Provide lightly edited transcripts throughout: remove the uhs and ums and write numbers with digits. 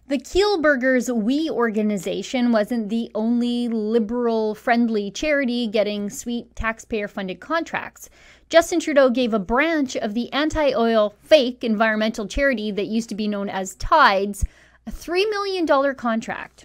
The Kielburgers' We organization wasn't the only liberal-friendly charity getting sweet taxpayer-funded contracts. Justin Trudeau gave a branch of the anti-oil fake environmental charity that used to be known as Tides a $3 million contract.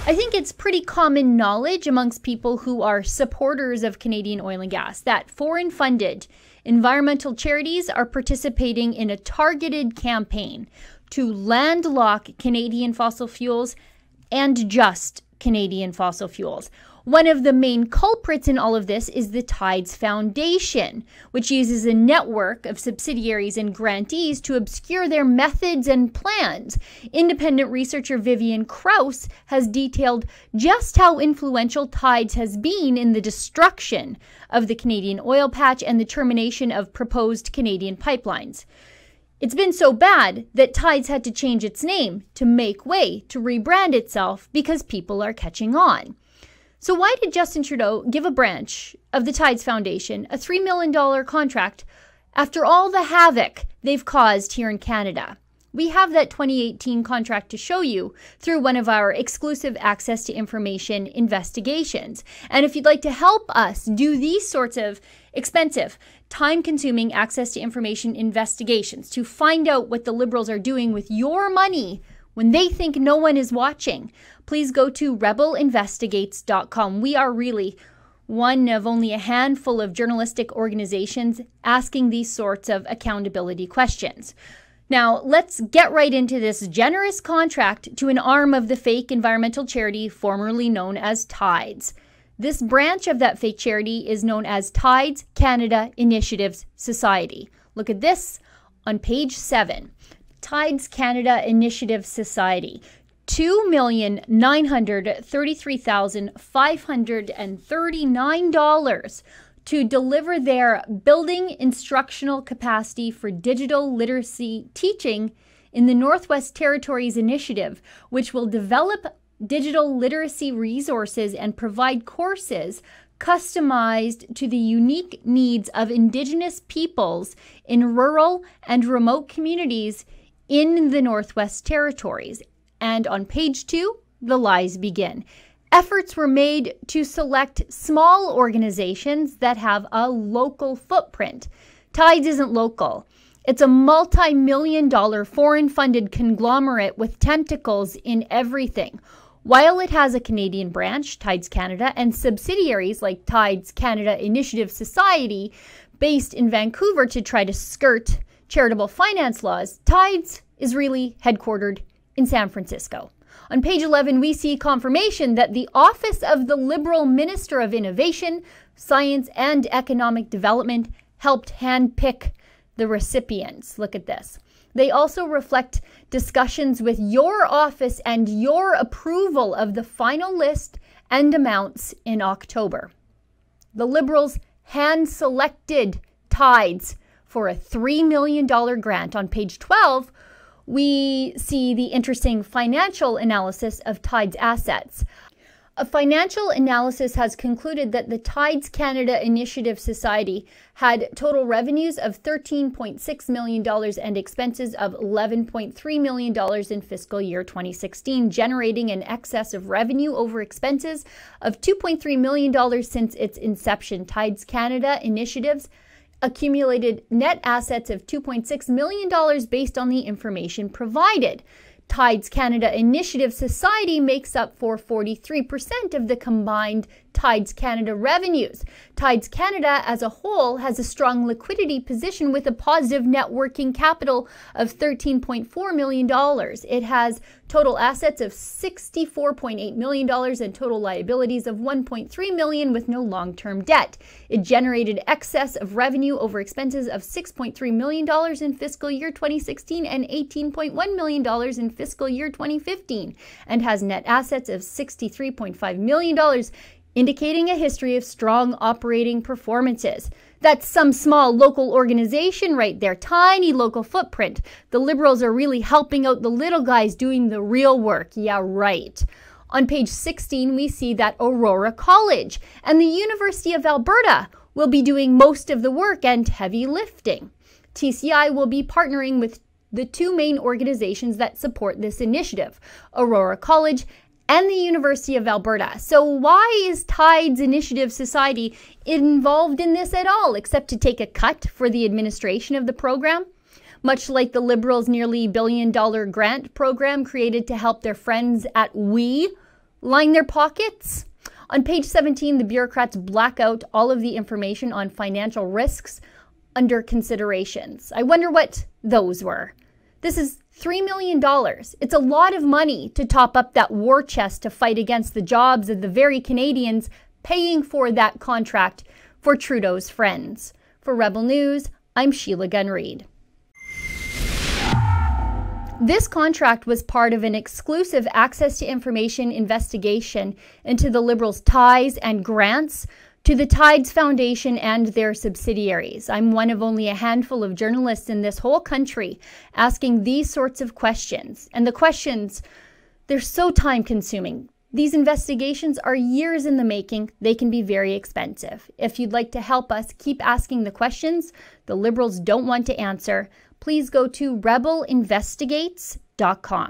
I think it's pretty common knowledge amongst people who are supporters of Canadian oil and gas that foreign-funded environmental charities are participating in a targeted campaign to landlock Canadian fossil fuels and just Canadian fossil fuels. One of the main culprits in all of this is the Tides Foundation, which uses a network of subsidiaries and grantees to obscure their methods and plans. Independent researcher Vivian Krause has detailed just how influential Tides has been in the destruction of the Canadian oil patch and the termination of proposed Canadian pipelines. It's been so bad that Tides had to change its name to make way to rebrand itself because people are catching on. So why did Justin Trudeau give a branch of the Tides Foundation a $3 million contract after all the havoc they've caused here in Canada? We have that 2018 contract to show you through one of our exclusive access to information investigations. And if you'd like to help us do these sorts of expensive, time-consuming access to information investigations to find out what the Liberals are doing with your money when they think no one is watching, please go to rebelinvestigates.com. We are really one of only a handful of journalistic organizations asking these sorts of accountability questions. Now, let's get right into this generous contract to an arm of the fake environmental charity formerly known as Tides. This branch of that fake charity is known as Tides Canada Initiatives Society. Look at this on page 7. Tides Canada Initiative Society, $2,933,539 to deliver their building instructional capacity for digital literacy teaching in the Northwest Territories Initiative, which will develop digital literacy resources and provide courses customized to the unique needs of Indigenous peoples in rural and remote communities in the Northwest Territories. And on page 2, the lies begin. Efforts were made to select small organizations that have a local footprint. Tides isn't local. It's a multi-million-dollar foreign-funded conglomerate with tentacles in everything. While it has a Canadian branch, Tides Canada, and subsidiaries like Tides Canada Initiative Society based in Vancouver to try to skirt charitable finance laws, Tides is really headquartered in San Francisco. On page 11, we see confirmation that the Office of the Liberal Minister of Innovation, Science and Economic Development helped handpick the recipients. Look at this. They also reflect discussions with your office and your approval of the final list and amounts in October. The Liberals hand-selected Tides for a $3 million grant. On page 12, we see the interesting financial analysis of Tides assets. A financial analysis has concluded that the Tides Canada Initiative Society had total revenues of $13.6 million and expenses of $11.3 million in fiscal year 2016, generating an excess of revenue over expenses of $2.3 million since its inception. Tides Canada Initiatives accumulated net assets of $2.6 million based on the information provided. Tides Canada Initiative Society makes up for 43% of the combined Tides Canada revenues. Tides Canada as a whole has a strong liquidity position with a positive net working capital of $13.4 million. It has total assets of $64.8 million and total liabilities of $1.3 million with no long-term debt. It generated excess of revenue over expenses of $6.3 million in fiscal year 2016 and $18.1 million in fiscal year 2015 and has net assets of $63.5 million, indicating a history of strong operating performances. That's some small local organization right there, tiny local footprint. The Liberals are really helping out the little guys doing the real work. Yeah, right. On page 16, we see that Aurora College and the University of Alberta will be doing most of the work and heavy lifting. TCI will be partnering with the two main organizations that support this initiative, Aurora College and the University of Alberta. So why is Tides Initiative Society involved in this at all, except to take a cut for the administration of the program? Much like the Liberals' nearly $1 billion grant program created to help their friends at WE line their pockets? On page 17, the bureaucrats black out all of the information on financial risks under considerations. I wonder what those were. This is $3 million. It's a lot of money to top up that war chest to fight against the jobs of the very Canadians paying for that contract for Trudeau's friends. For Rebel News, I'm Sheila Gunn Reid. This contract was part of an exclusive access to information investigation into the Liberals' ties and grants to the Tides Foundation and their subsidiaries. I'm one of only a handful of journalists in this whole country asking these sorts of questions. And the questions, they're so time-consuming. These investigations are years in the making. They can be very expensive. If you'd like to help us keep asking the questions the Liberals don't want to answer, please go to rebelinvestigates.com.